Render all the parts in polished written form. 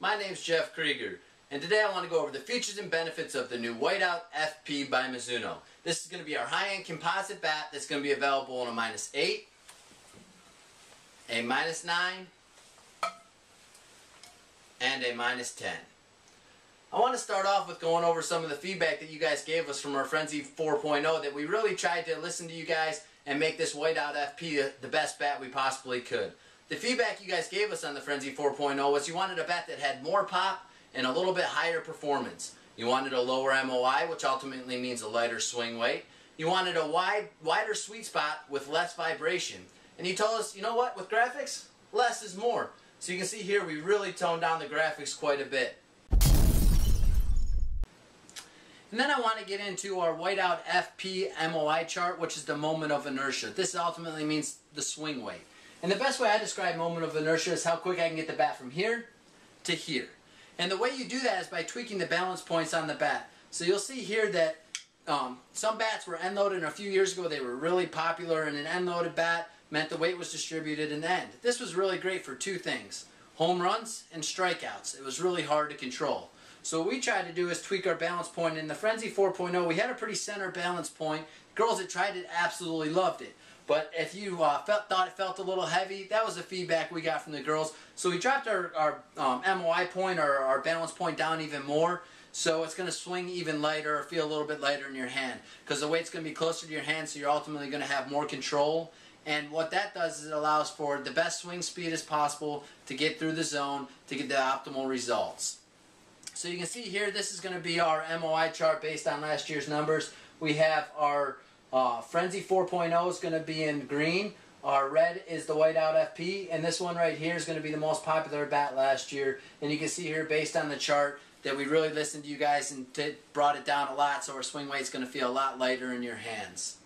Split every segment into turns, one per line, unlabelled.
My name's Jeff Krieger, and today I want to go over the features and benefits of the new Whiteout FP by Mizuno. This is going to be our high-end composite bat that's going to be available in a -8, a -9, and a -10. I want to start off with going over some of the feedback that you guys gave us from our Frenzy 4.0, that we really tried to listen to you guys and make this Whiteout FP the best bat we possibly could. The feedback you guys gave us on the Frenzy 4.0 was you wanted a bat that had more pop and a little bit higher performance. You wanted a lower MOI, which ultimately means a lighter swing weight. You wanted a wider sweet spot with less vibration. And you told us, you know what, with graphics, less is more. So you can see here we really toned down the graphics quite a bit. And then I want to get into our Whiteout FP MOI chart, which is the moment of inertia. This ultimately means the swing weight. And the best way I describe moment of inertia is how quick I can get the bat from here to here. And the way you do that is by tweaking the balance points on the bat. So you'll see here that some bats were end-loaded, and a few years ago they were really popular, and an end-loaded bat meant the weight was distributed in the end. This was really great for two things: home runs and strikeouts. It was really hard to control. So what we tried to do is tweak our balance point. In the Frenzy 4.0, we had a pretty center balance point. Girls that tried it absolutely loved it. But if you thought it felt a little heavy, that was the feedback we got from the girls. So we dropped our MOI point, or our balance point, down even more. So it's going to swing even lighter, or feel a little bit lighter in your hand, because the weight's going to be closer to your hand, so you're ultimately going to have more control. And what that does is it allows for the best swing speed as possible to get through the zone to get the optimal results. So you can see here, this is going to be our MOI chart based on last year's numbers. We have our Frenzy 4.0 is going to be in green. Our red is the Whiteout FP, and this one right here is going to be the most popular bat last year. And you can see here, based on the chart, that we really listened to you guys and brought it down a lot, so our swing weight is going to feel a lot lighter in your hands.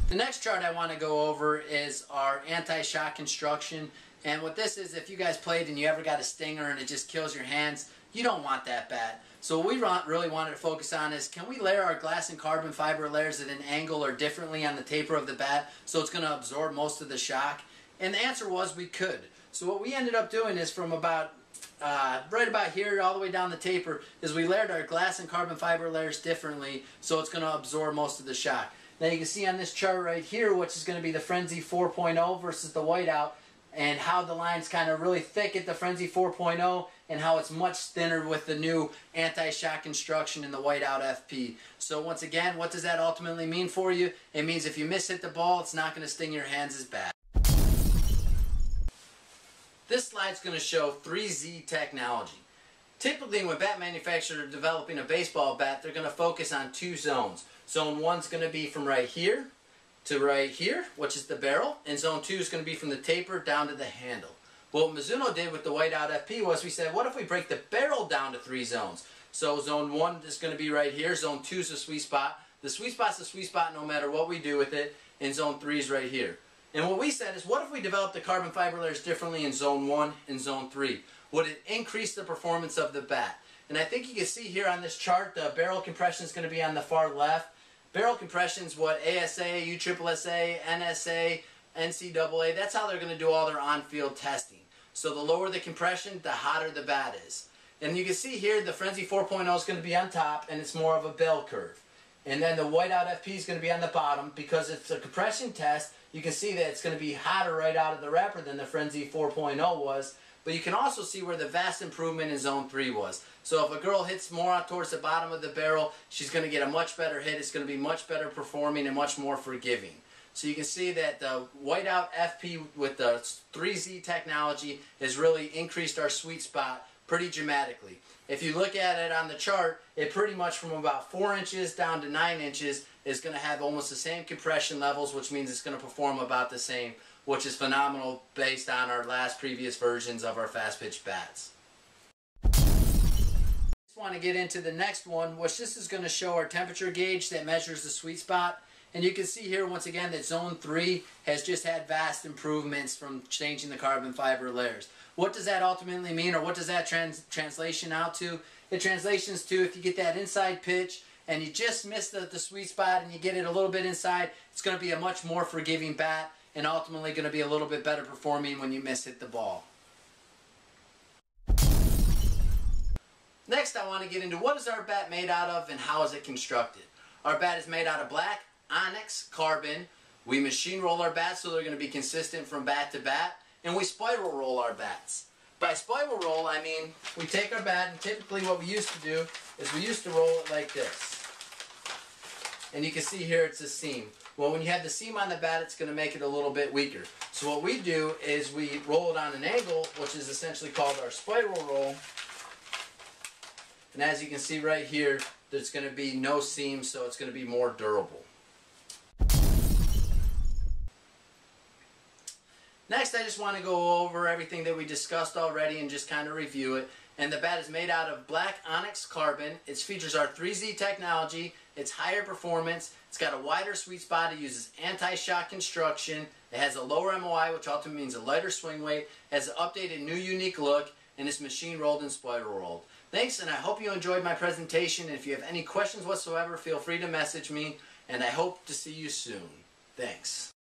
The next chart I want to go over is our anti-shock construction. And what this is, if you guys played and you ever got a stinger and it just kills your hands, you don't want that bat. So what we really wanted to focus on is, can we layer our glass and carbon fiber layers at an angle or differently on the taper of the bat so it's going to absorb most of the shock? And the answer was we could. So what we ended up doing is, from about right about here all the way down the taper, is we layered our glass and carbon fiber layers differently so it's going to absorb most of the shock. Now you can see on this chart right here, which is going to be the Frenzy 4.0 versus the Whiteout, and how the line's kind of really thick at the Frenzy 4.0 and how it's much thinner with the new anti-shock construction in the Whiteout FP. So once again, what does that ultimately mean for you? It means if you miss-hit the ball, it's not going to sting your hands as bad. This slide's going to show 3Z technology. Typically when bat manufacturers are developing a baseball bat, they're going to focus on two zones. Zone 1's going to be from right here to right here, which is the barrel, and zone 2 is going to be from the taper down to the handle. What Mizuno did with the Whiteout FP was, we said, what if we break the barrel down to 3 zones? So zone 1 is going to be right here, zone 2 is the sweet spot. The sweet spot's the sweet spot no matter what we do with it, and zone 3 is right here. And what we said is, what if we developed the carbon fiber layers differently in zone 1 and zone 3? Would it increase the performance of the bat? And I think you can see here on this chart, the barrel compression is going to be on the far left. Barrel compression is what ASA, USSSA, NSA, NCAA, that's how they're going to do all their on-field testing. So the lower the compression, the hotter the bat is. And you can see here the Frenzy 4.0 is going to be on top, and it's more of a bell curve. And then the Whiteout FP is going to be on the bottom, because it's a compression test. You can see that it's going to be hotter right out of the wrapper than the Frenzy 4.0 was. But you can also see where the vast improvement in zone 3 was. So if a girl hits more out towards the bottom of the barrel, she's going to get a much better hit. It's going to be much better performing and much more forgiving. So you can see that the Whiteout FP with the 3Z technology has really increased our sweet spot pretty dramatically. If you look at it on the chart, it pretty much from about 4 inches down to 9 inches is going to have almost the same compression levels, which means it's going to perform about the same, which is phenomenal based on our previous versions of our fast pitch bats. I just want to get into the next one, which this is going to show our temperature gauge that measures the sweet spot. And you can see here once again that zone 3 has just had vast improvements from changing the carbon fiber layers. What does that ultimately mean, or what does that translation out to? It translations to, if you get that inside pitch and you just miss the sweet spot and you get it a little bit inside, it's going to be a much more forgiving bat and ultimately going to be a little bit better performing when you miss hit the ball. Next, I want to get into what is our bat made out of and how is it constructed. Our bat is made out of black, onyx, carbon. We machine roll our bats so they're going to be consistent from bat to bat, and we spiral roll our bats. By spiral roll, I mean we take our bat, and typically what we used to do is we used to roll it like this. And you can see here it's a seam. Well, when you have the seam on the bat, it's going to make it a little bit weaker. So what we do is we roll it on an angle, which is essentially called our spiral roll. And as you can see right here, there's going to be no seam, so it's going to be more durable. Next, I just want to go over everything that we discussed already and just kind of review it. And the bat is made out of black onyx carbon. Its features are 3Z technology. It's higher performance. It's got a wider sweet spot. It uses anti-shock construction. It has a lower MOI, which ultimately means a lighter swing weight. It has an updated new unique look, and it's machine rolled and spiral rolled. Thanks, and I hope you enjoyed my presentation. And if you have any questions whatsoever, feel free to message me, and I hope to see you soon. Thanks.